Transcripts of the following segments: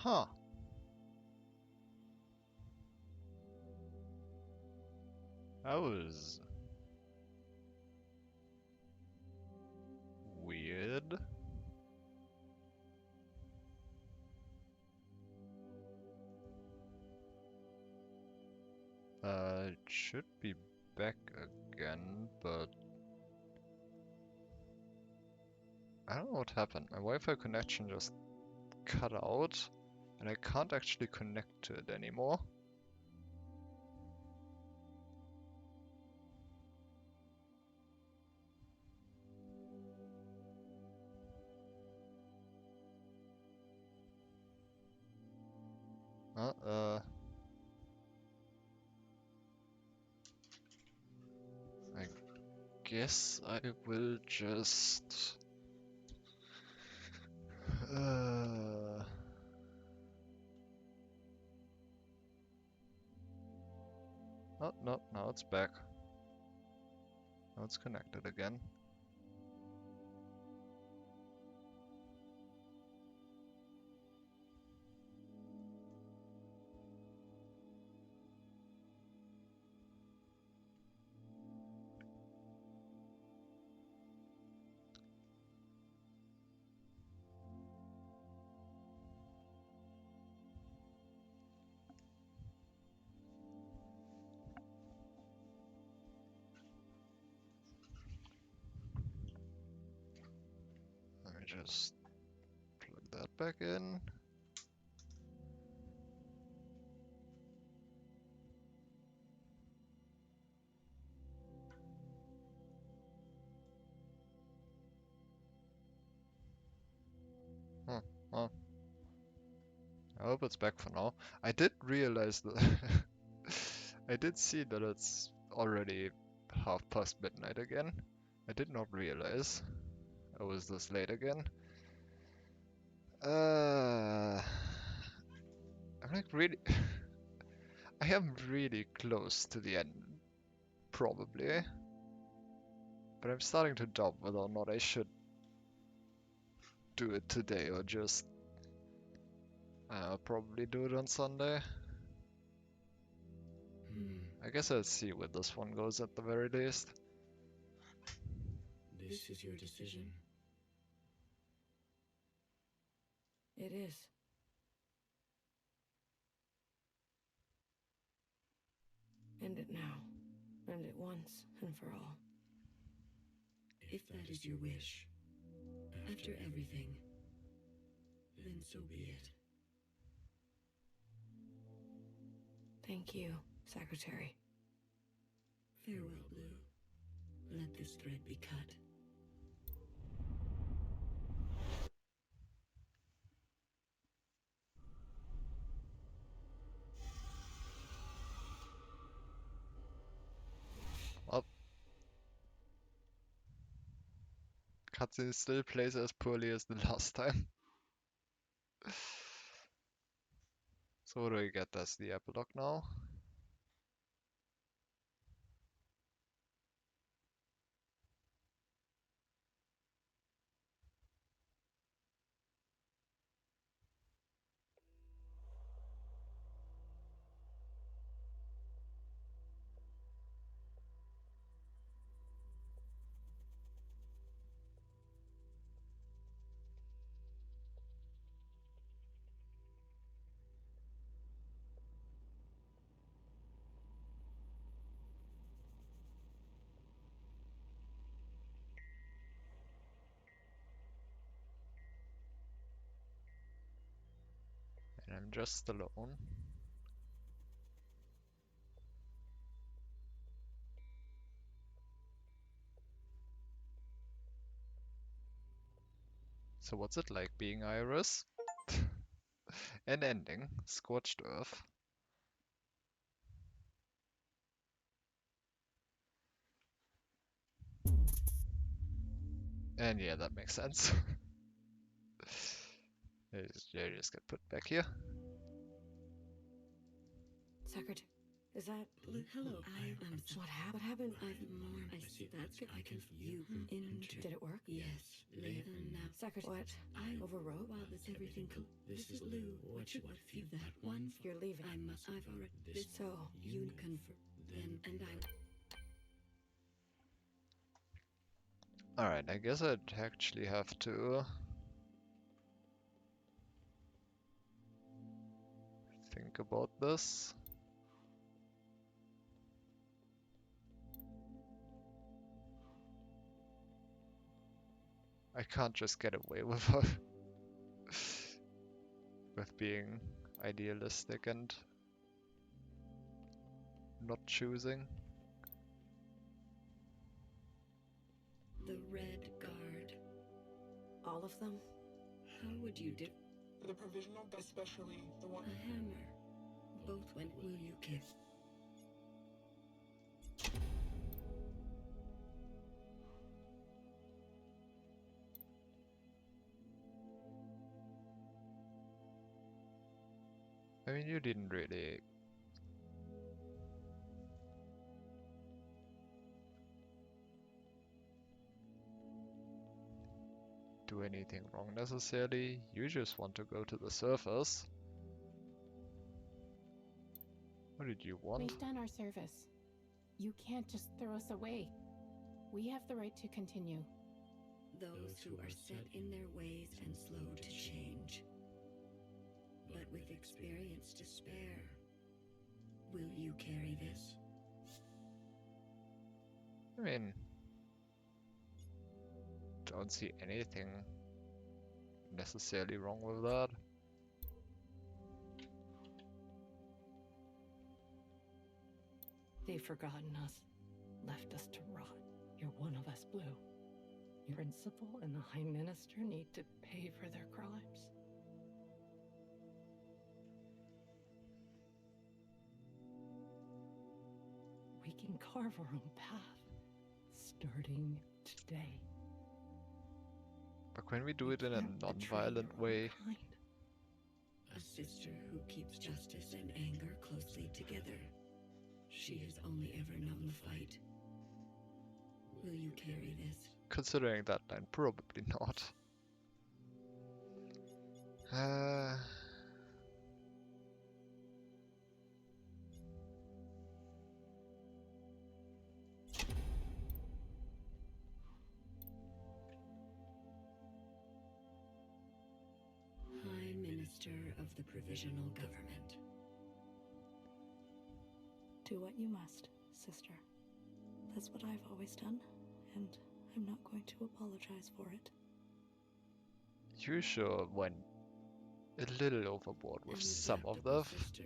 Huh. That was weird. It should be back again, but I don't know what happened. My Wi-Fi connection just cut out, and I can't actually connect to it anymore. I guess I will just... Oh, no, now it's back. Now it's connected again. Let me just plug that back in. Huh, well, I hope it's back for now. I did realize that I did see that it's already midnight again. I did not realize I was this late again. I'm like really, I am really close to the end, probably. But I'm starting to doubt whether or not I should do it today or just probably do it on Sunday. I guess I'll see where this one goes at the very least. This is your decision. It is. End it now. End it once and for all. If that is your wish, after everything, then so be it. Thank you, Secretary. Farewell, Blue. Let this thread be cut. Well, cutscene still plays as poorly as the last time. So what do we get as the epilogue now? And I'm just alone. So what's it like being Iris? An ending, Scorched Earth. And yeah, that makes sense. They just get put back here. Secretary. Is that... Hello, What happened? I've more. I see. That's good. I can. You enter. Did it work? Yes. Now. Secretary, what? I Overwrote? While this everything. This is Lou. What if you that one? You're leaving. I've already. This. So, You confirm. Then and I. Alright, I guess I'd actually have to think about this. I can't just get away with with being idealistic and not choosing. The Red Guard. all of them? How would you do? The provisional, especially the one. A hammer. Both when will you kiss? I mean, you didn't really do anything wrong necessarily. You just want to go to the surface. What did you want? We've done our service. You can't just throw us away. We have the right to continue. Those who are set in their ways and slow to change. But with experience to spare, will you carry this? I mean, don't see anything necessarily wrong with that. They've forgotten us, left us to rot. You're one of us, Blue. Your principal and the High Minister need to pay for their crimes. We can carve our own path, starting today. But can we do We it in a can't betray non-violent your own way? kind. A sister who keeps justice and anger closely together. She has only ever known the fight. Will you carry this? Considering that line, probably not. High Minister of the Provisional Government. Do what you must, sister. That's what I've always done, and I'm not going to apologize for it. You sure went a little overboard with An some of adaptable the sister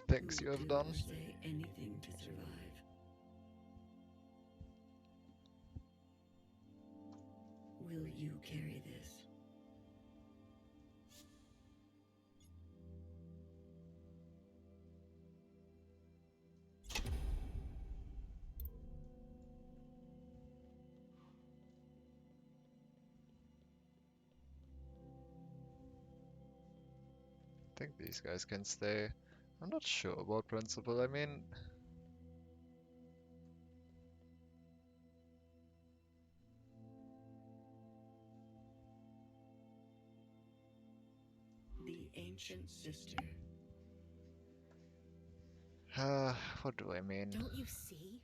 things who you have would done. do or say anything to survive. Will you carry this? I think these guys can stay. I'm not sure about principal. I mean, The ancient sister. what do I mean? Don't you see?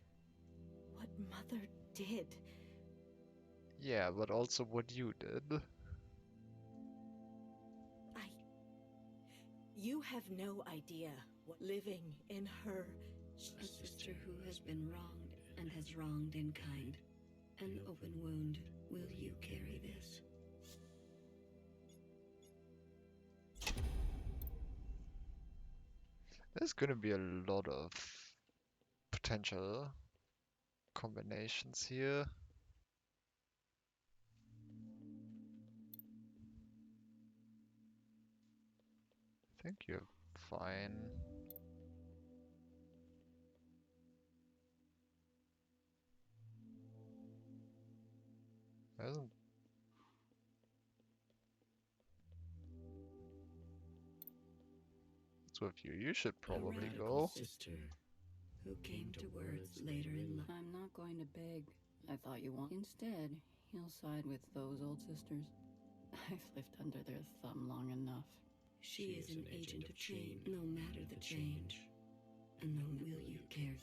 What Mother did. Yeah, but also what you did. You have no idea what living in her... A sister who has been wronged and has wronged in kind. An open wound. Will you carry this? There's gonna be a lot of potential combinations here. I think you're fine. Hasn't. What's with you? You should A probably radical go. sister who came to words later in life. I'm not going to beg. I thought you want. Instead, he'll side with those old sisters. I've lived under their thumb long enough. She is an agent of change, no matter the change. And no will you care.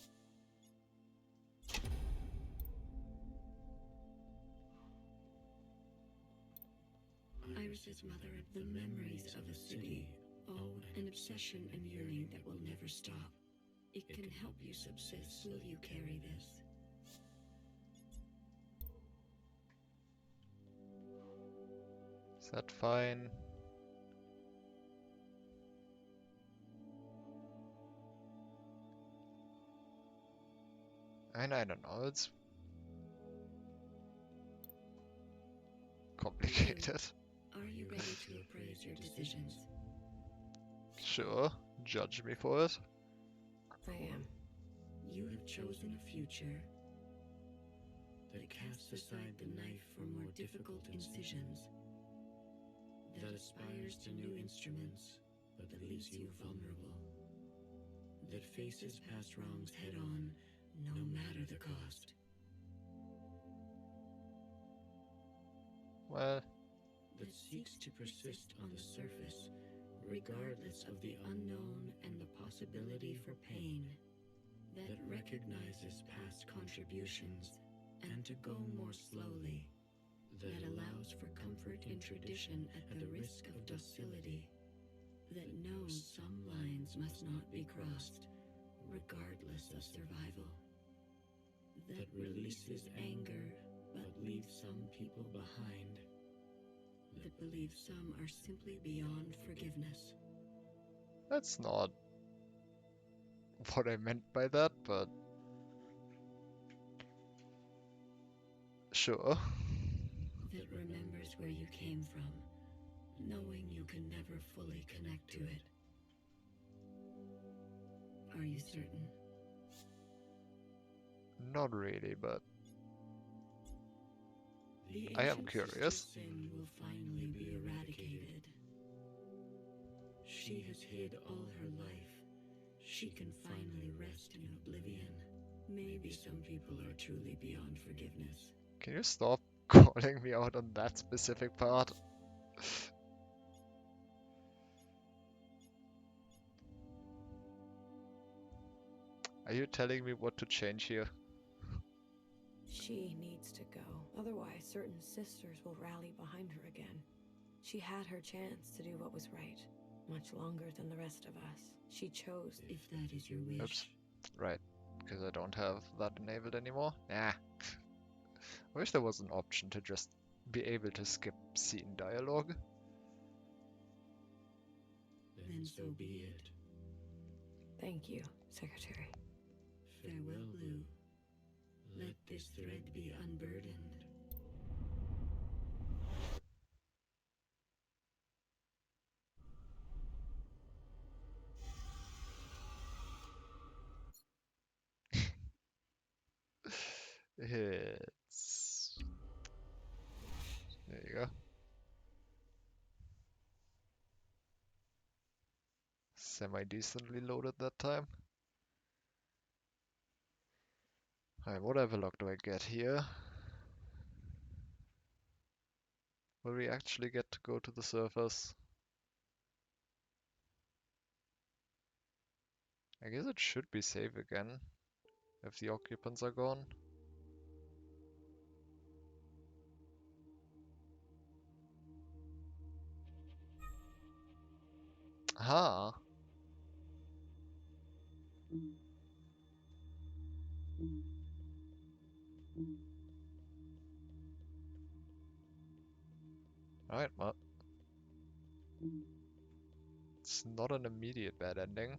Iris's mother, the memories of a city. Oh, an obsession and yearning that will never stop. It can help you subsist. Will you carry this? Is that fine? And I don't know, it's complicated. Are you ready to appraise your decisions? Sure, judge me for it. I am. You have chosen a future that casts aside the knife for more difficult incisions, that aspires to new instruments, but that leaves you vulnerable, that faces past wrongs head on, no matter the cost. Well, That seeks to persist on the surface, regardless of the unknown and the possibility for pain, that recognizes past contributions and to go more slowly, that allows for comfort in tradition at the risk of docility, that knows some lines must not be crossed, regardless of survival, that releases anger but leaves some people behind, that believes some are simply beyond forgiveness. that's not what I meant by that, but sure. That remembers where you came from, knowing you can never fully connect to it. Are you certain? Not really, but The I am ancient curious. sister's sin will finally be eradicated. She has hid all her life. She can finally rest in oblivion. Maybe some people are truly beyond forgiveness. Can you stop calling me out on that specific part? Are you telling me what to change here? She needs to go. Otherwise, certain sisters will rally behind her again. She had her chance to do what was right, much longer than the rest of us. She chose. If that is your wish. Oops. Right, because I don't have that enabled anymore. Nah. I wish there was an option to just be able to skip scene dialogue. Then so be it. Thank you, Secretary. Farewell, Blue. Let this thread be unburdened. It's... There you go. Semi-decently loaded that time. Alright, what epilogue do I get here? Will we actually get to go to the surface? I guess it should be safe again, if the occupants are gone. Ah! Alright, well. It's not an immediate bad ending.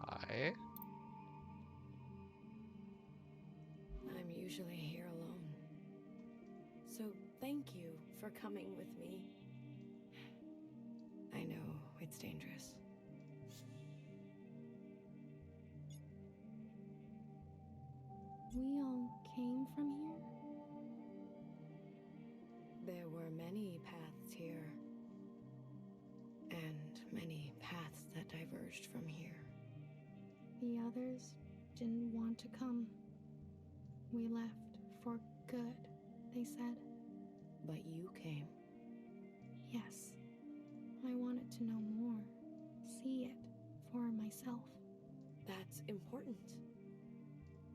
Hi. I'm usually here alone. So thank you for coming with me. I know it's dangerous. We all came from here? There were many paths here. And many paths that diverged from here. The others didn't want to come. We left for good, they said. But you came. Yes. I wanted to know more. See it for myself. That's important.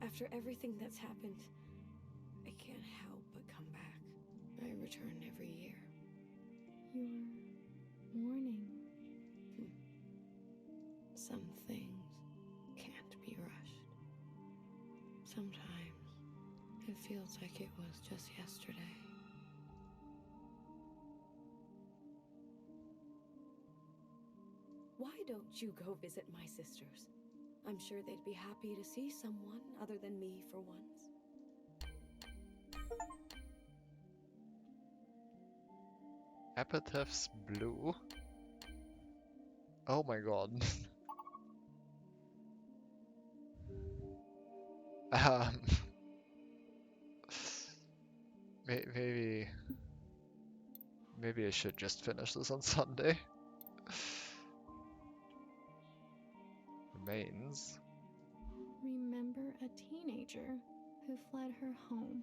After everything that's happened, I can't help but come back. I return every year. You're mourning. Some things can't be rushed. Sometimes it feels like it was just yesterday. Why don't you go visit my sisters? I'm sure they'd be happy to see someone other than me for once. Epitaph's blue. Oh my god. um, maybe I should just finish this on Sunday. Remains. Remember a teenager who fled her home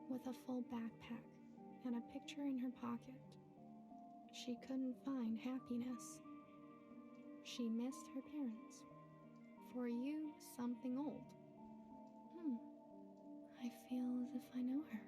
with a full backpack and a picture in her pocket. She couldn't find happiness. She missed her parents. For you, something old. I feel as if I know her.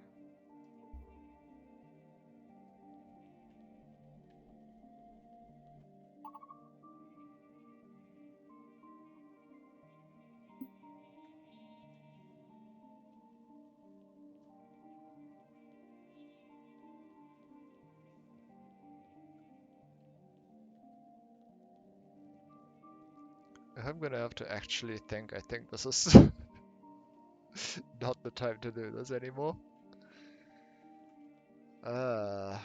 I'm gonna have to actually think. I think this is not the time to do this anymore. Sorry,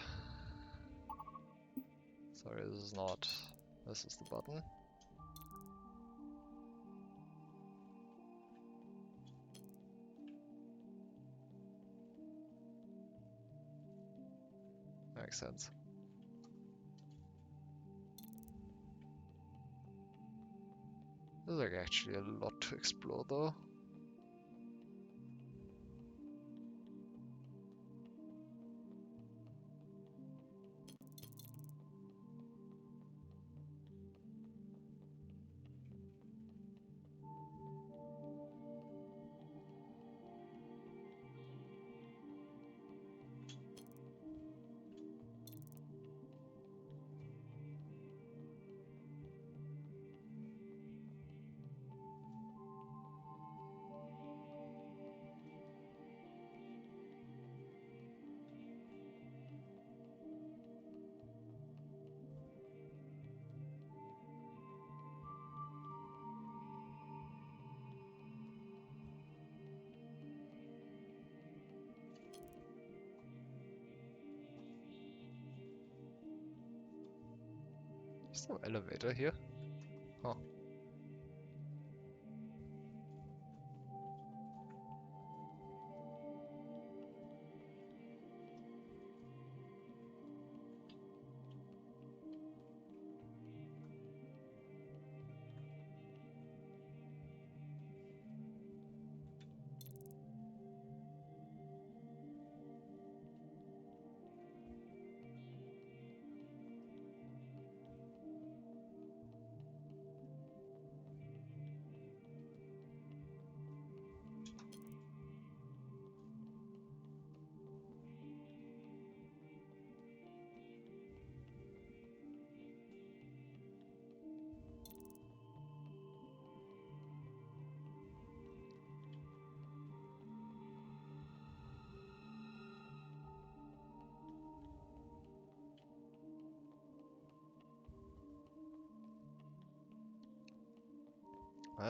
this is not. This is the button. Makes sense. There's like actually a lot to explore though. There's no elevator here. Huh.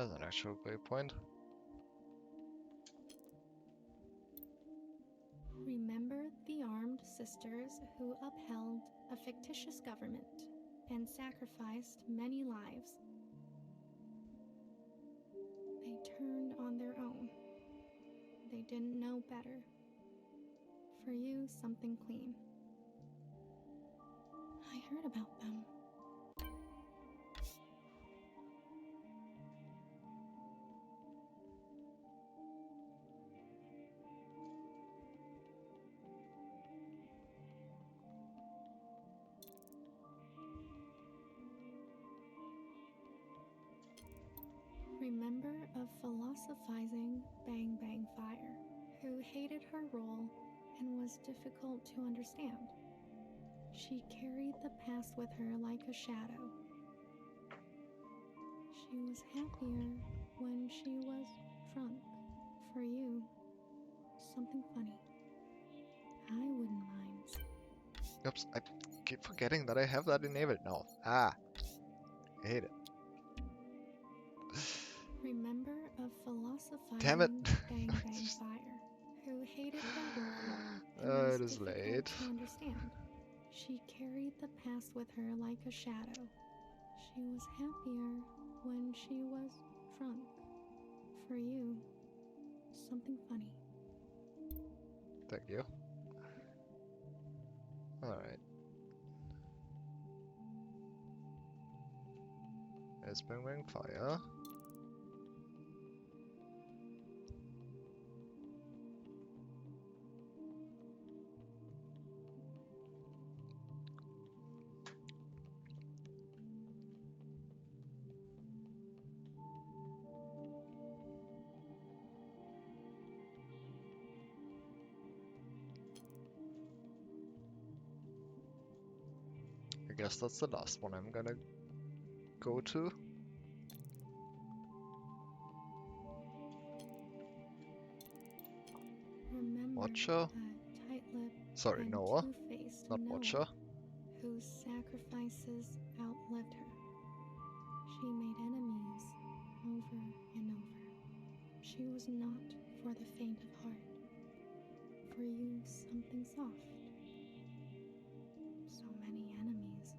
That's an actual waypoint. Remember the armed sisters who upheld a fictitious government and sacrificed many lives. They turned on their own. They didn't know better. For you, something clean. I heard about them. Remember a philosophizing Bang Bang Fire who hated her role and was difficult to understand. She carried the past with her like a shadow. She was happier when she was drunk. For you, something funny. I wouldn't mind. Oops, I keep forgetting that I have that enabled now. Ah, I hate it. Remember a Damn it. philosophizing Bang Bang Fire who hated her role and was It is difficult late. to understand. She carried the past with her like a shadow. She was happier when she was drunk. For you, something funny. Thank you. Alright. There's Bang Bang Fire. I guess that's the last one I'm gonna go to. Remember Watcher? a tight-lipped Sorry, and Noah. two-faced Not Noah Watcher. whose sacrifices outlived her. She made enemies over and over. She was not for the faint of heart. For you, something soft. So many enemies.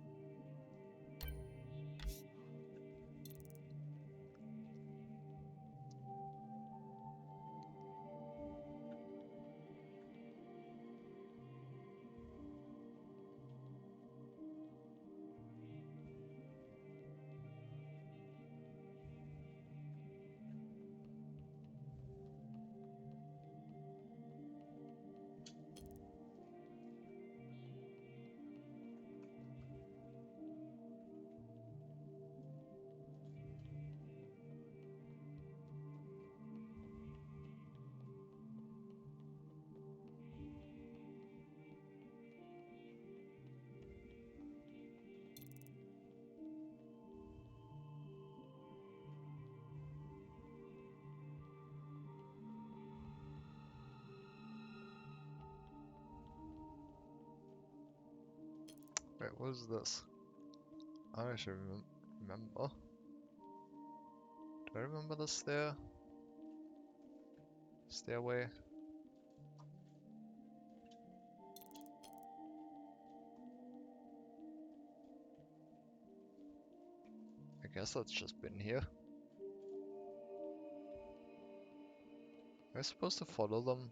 Wait, what is this? I should remember. Do I remember the stairway? I guess that's just been here. Am I supposed to follow them?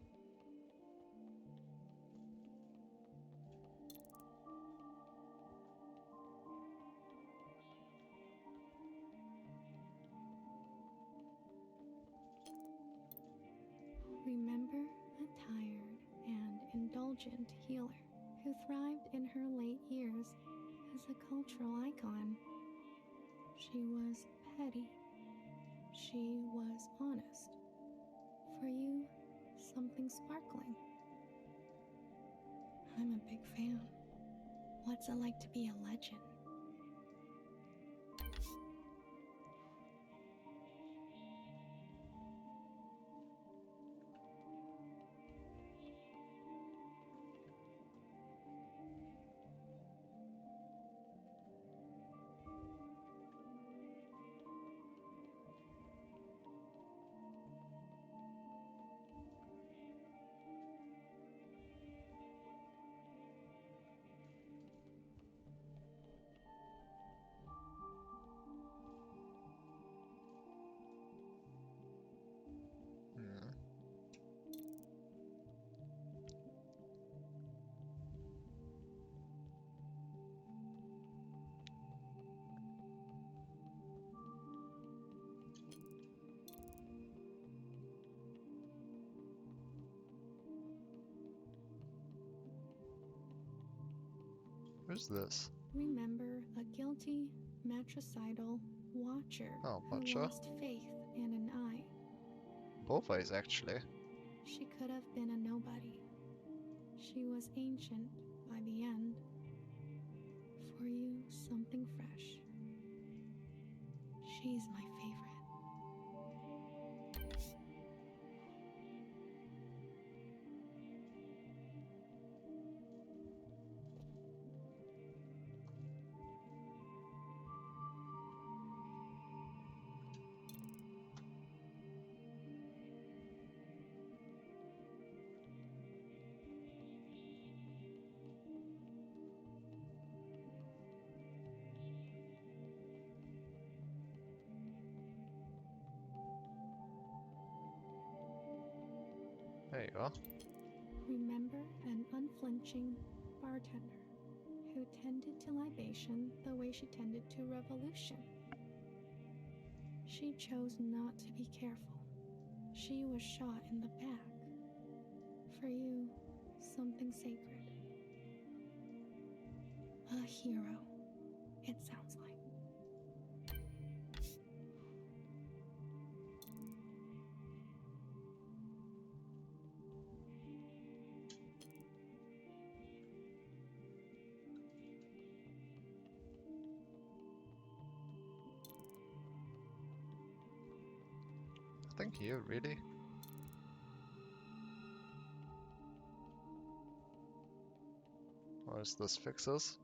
Remember a tired and indulgent healer who thrived in her late years as a cultural icon. She was petty. She was honest. For you, something sparkling. I'm a big fan. What's it like to be a legend? Who's this? Remember a guilty, matricidal watcher Oh, who Matcha. lost faith and an eye. Both eyes, actually. She could have been a nobody. She was ancient by the end. For you, something fresh. She's my favorite. There you are. Remember an unflinching bartender who tended to libation the way she tended to revolution. She chose not to be careful. She was shot in the back. For you, something sacred. A hero, it sounds like. Thank you, really. Or is this fixes?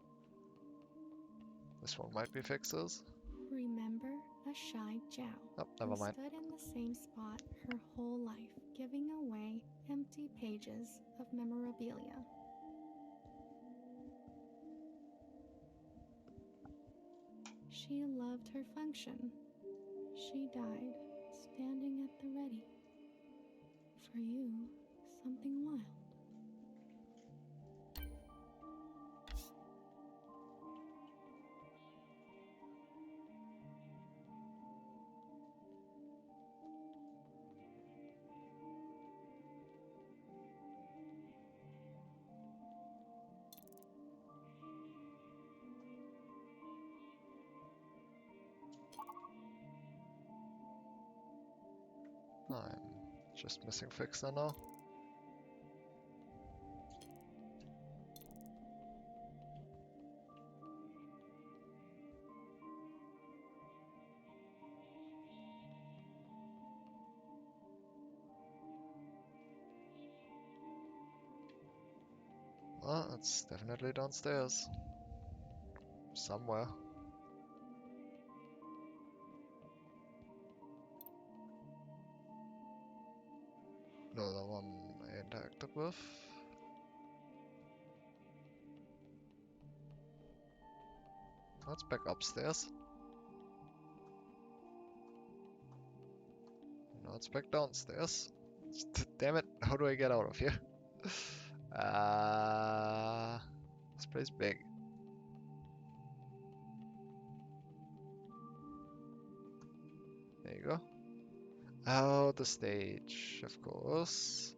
This one might be fixes. Remember a shy Jow Oh, who never mind. stood in the same spot her whole life, giving away empty pages of memorabilia. She loved her function. She died standing at the ready. For you, something wild. I'm just missing fixer now. Well, it's definitely downstairs. Somewhere. No, the one I interacted with. Let's back upstairs. Now it's back downstairs. Damn it, how do I get out of here? This place big. There you go. Oh, the stage, of course.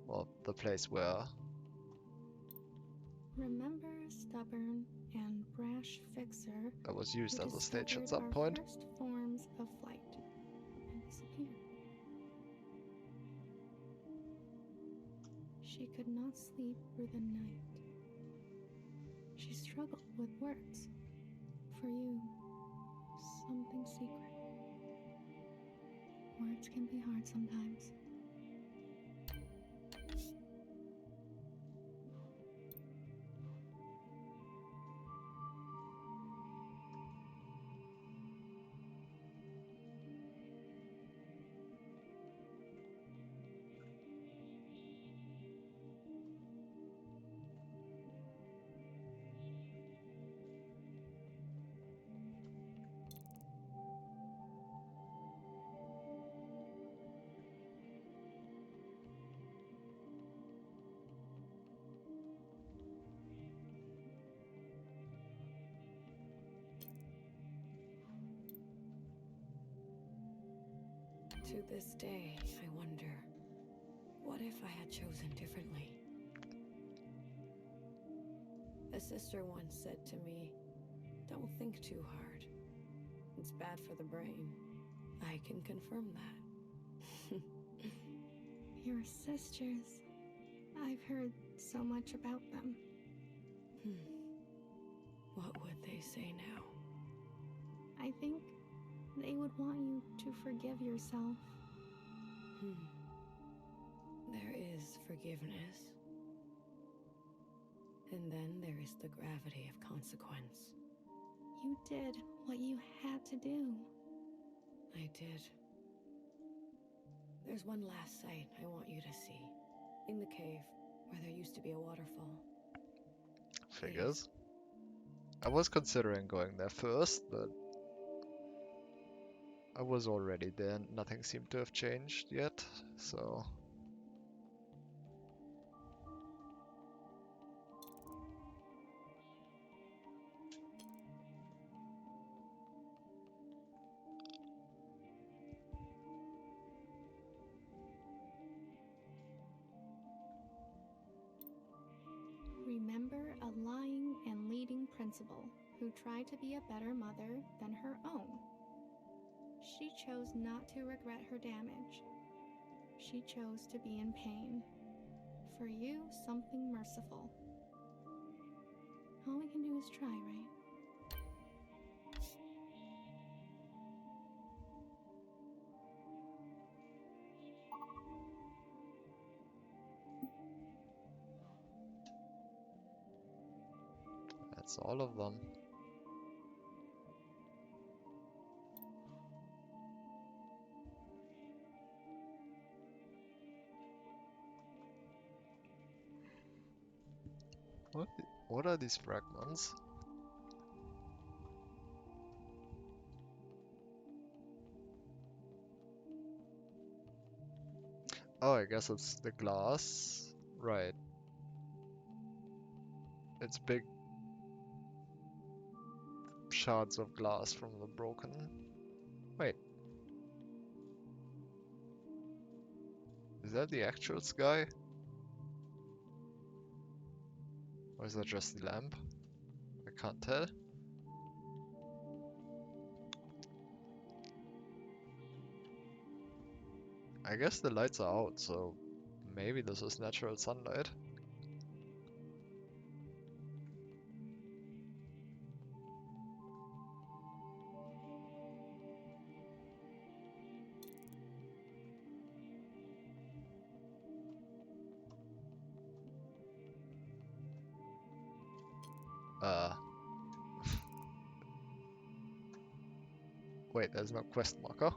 Well, the place where. Remember a stubborn and brash fixer That was used who as a stage at discovered some our point. first forms of flight and disappeared. She could not sleep through the night. She struggled with words. For you, something secret. Words can be hard sometimes. To this day, I wonder, what if I had chosen differently? sister once said to me, "Don't think too hard. It's bad for the brain." I can confirm that. Your sisters. I've heard so much about them. What would they say now? I think they would want you to forgive yourself. There is forgiveness. And then there is the gravity of consequence. You did what you had to do. I did. There's one last sight I want you to see. In the cave, where there used to be a waterfall. Figures. I was considering going there first, but I was already there and nothing seemed to have changed yet, so... Remember a lying and leading principal who tried to be a better mother than her own. She chose not to regret her damage. She chose to be in pain. For you, something merciful. All we can do is try, right? That's all of them. What are these fragments? Oh, I guess it's the glass. Right. It's big shards of glass from the broken... Wait. Is that the actual sky? Or is that just the lamp? I can't tell. I guess the lights are out, so maybe this is natural sunlight. Wait, there's no quest marker.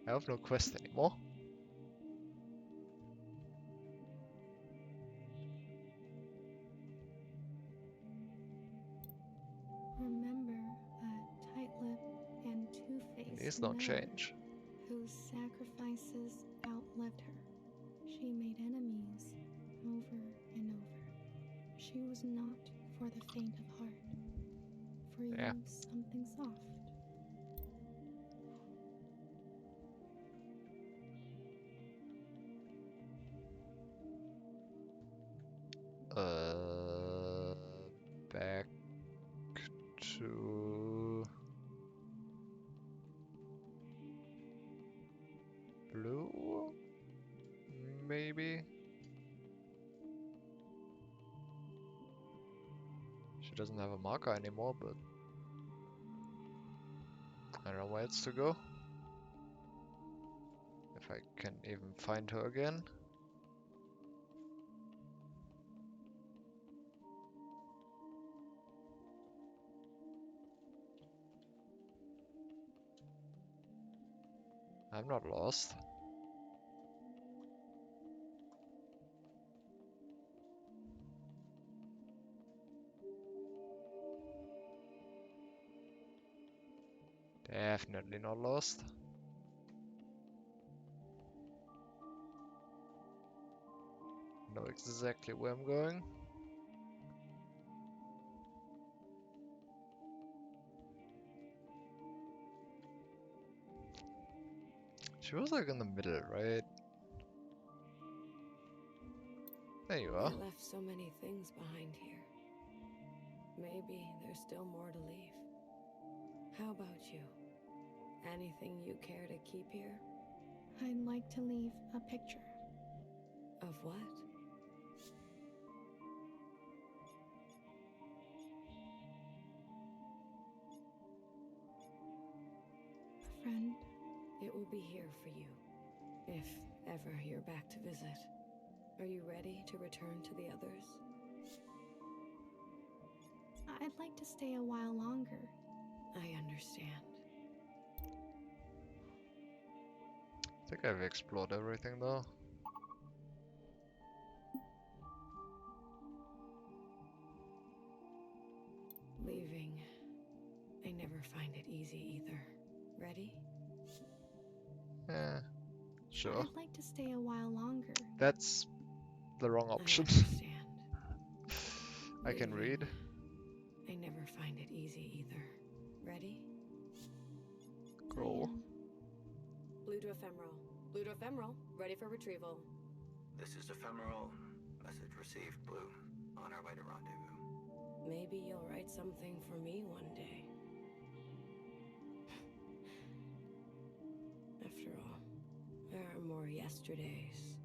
I have no quest anymore. Remember a tight-lipped and two-faced These don't miller change. whose sacrifices outlived her. She made enemies over and over. She was not for the faint of heart. For Yeah. you, something soft. Back to blue, maybe? She doesn't have a marker anymore, but I don't know where it's to go. If I can even find her again. I'm not lost. Definitely not lost. Know exactly where I'm going. She was like in the middle, right? There you I are. left so many things behind here. Maybe there's still more to leave. How about you? Anything you care to keep here? I'd like to leave a picture. Of what? A friend. It will be here for you, if ever you're back to visit. Are you ready to return to the others? I'd like to stay a while longer. I understand. I think I've explored everything though. Leaving. I never find it easy either. Ready? Yeah, sure. I'd like to stay a while longer. That's the wrong option. I understand. I can Leaving. read. I never find it easy either. Ready? Cool. Blue to ephemeral. Blue to ephemeral. Ready for retrieval. This is Ephemeral. Message received, Blue. On our way to rendezvous. Maybe you'll write something for me one day. After all, there are more yesterdays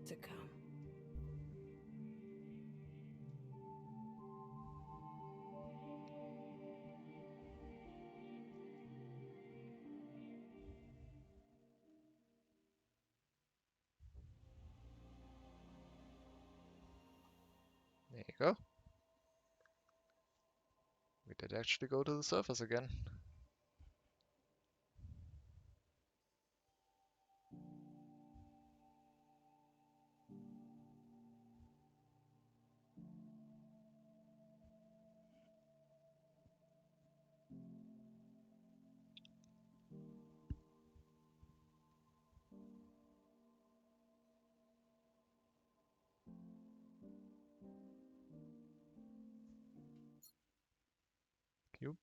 to come. There you go. We did actually go to the surface again. Cube.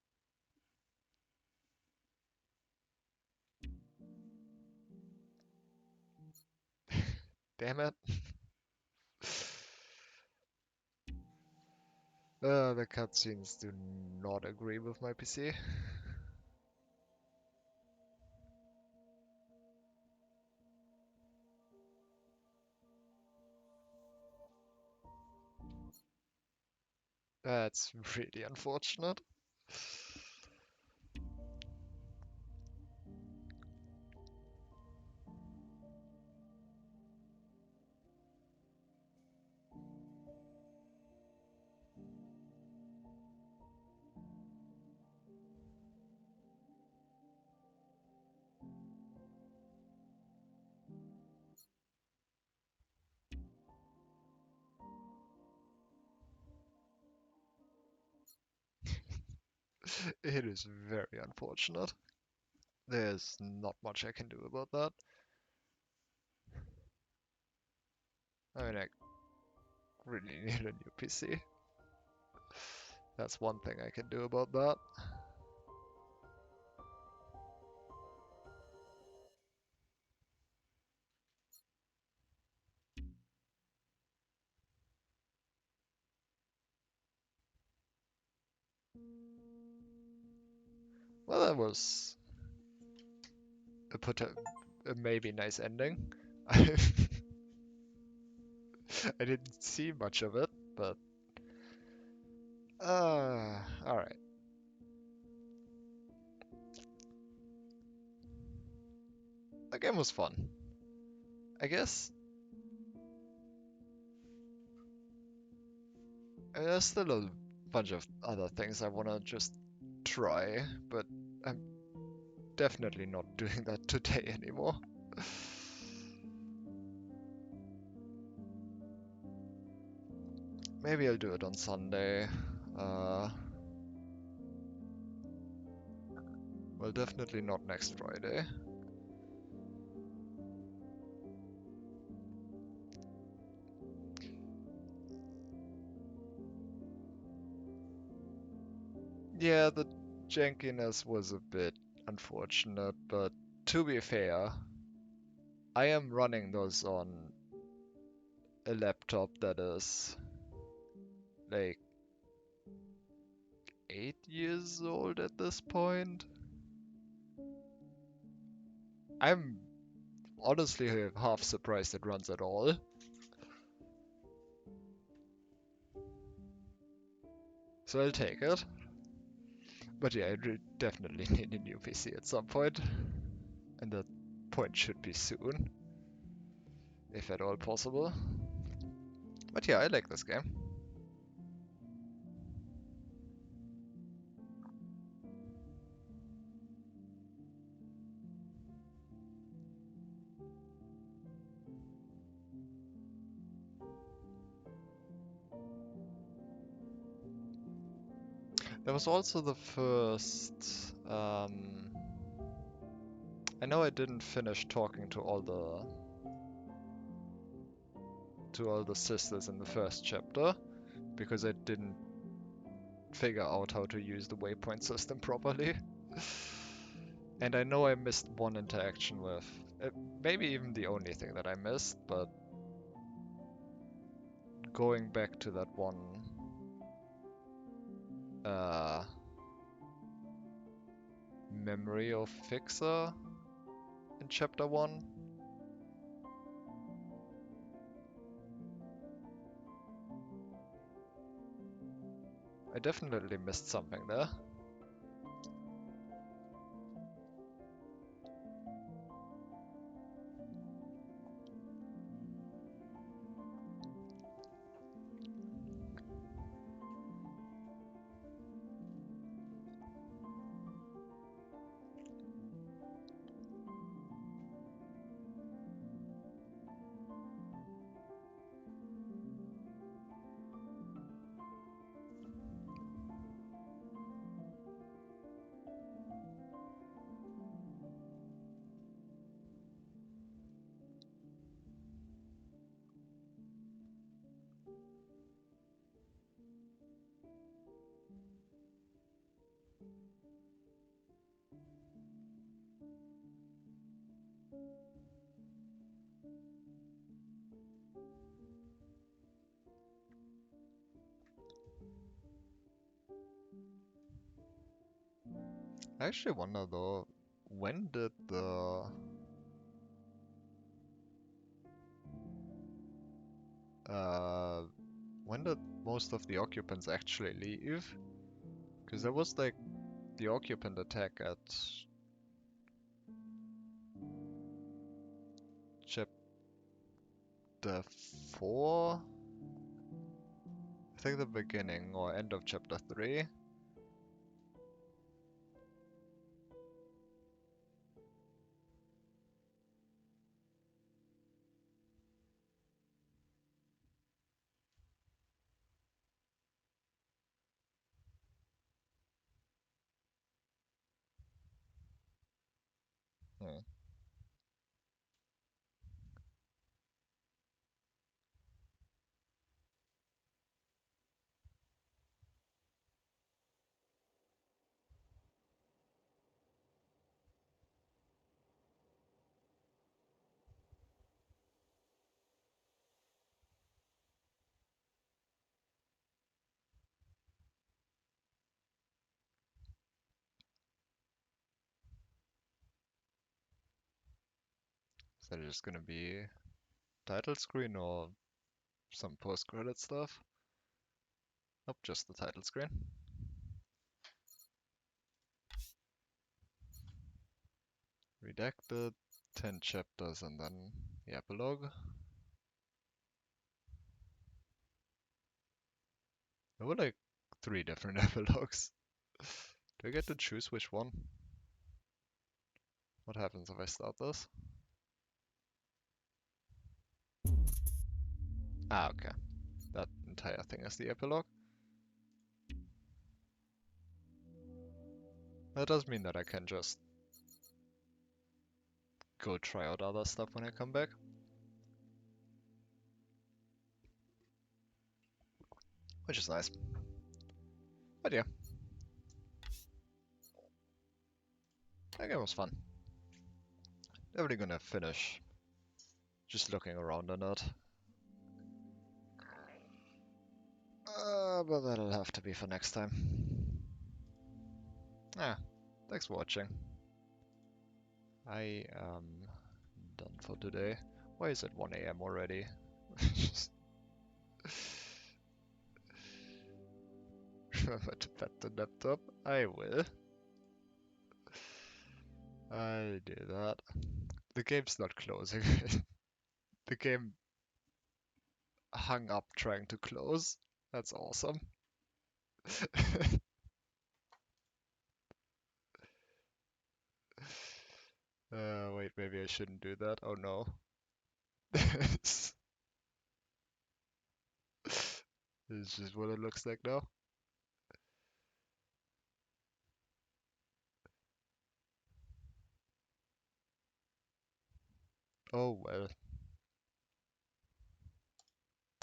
Damn it. The cutscenes do not agree with my PC. That's really unfortunate. It is very unfortunate. There's not much I can do about that. I mean, I really need a new PC. That's one thing I can do about that. Well, that was a maybe nice ending. I didn't see much of it, but all right. The game was fun. I guess there's still a bunch of other things I want to just try, but I'm definitely not doing that today anymore. Maybe I'll do it on Sunday. Well, definitely not next Friday. Yeah, the jankiness was a bit unfortunate, but to be fair, I am running those on a laptop that is like 8 years old at this point. I'm honestly half surprised it runs at all. So I'll take it. But yeah, I definitely need a new PC at some point. And that point should be soon. If at all possible. But yeah, I like this game. That was also the first... I know I didn't finish talking to all the sisters in the first chapter, because I didn't figure out how to use the waypoint system properly. And I know I missed one interaction with... maybe even the only thing that I missed, but going back to that one... memory of Fixer in chapter 1. I definitely missed something there. I actually wonder though, when did the... when did most of the occupants actually leave? Because there was like the occupant attack at chapter 4? I think the beginning or end of chapter 3. Hmm. Is that just gonna be title screen or some post-credit stuff? Nope, just the title screen. Redacted, 10 chapters, and then the epilogue. There were like 3 different epilogues. Do I get to choose which one? What happens if I start this? Ah, okay. That entire thing is the epilogue. That does mean that I can just go try out other stuff when I come back. Which is nice. But yeah. That game was fun. Definitely gonna finish just looking around on it. But that'll have to be for next time. Ah, thanks for watching. I am done for today. Why is it 1 a.m. already? Just remember to pet the laptop. I will. I'll do that. The game's not closing. The game hung up trying to close. That's awesome. Wait, maybe I shouldn't do that. Oh no. This is just what it looks like now. Oh well.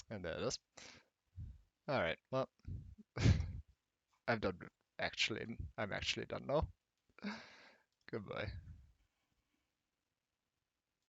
And there it is. Alright, well, I'm done. I'm actually done now. Goodbye.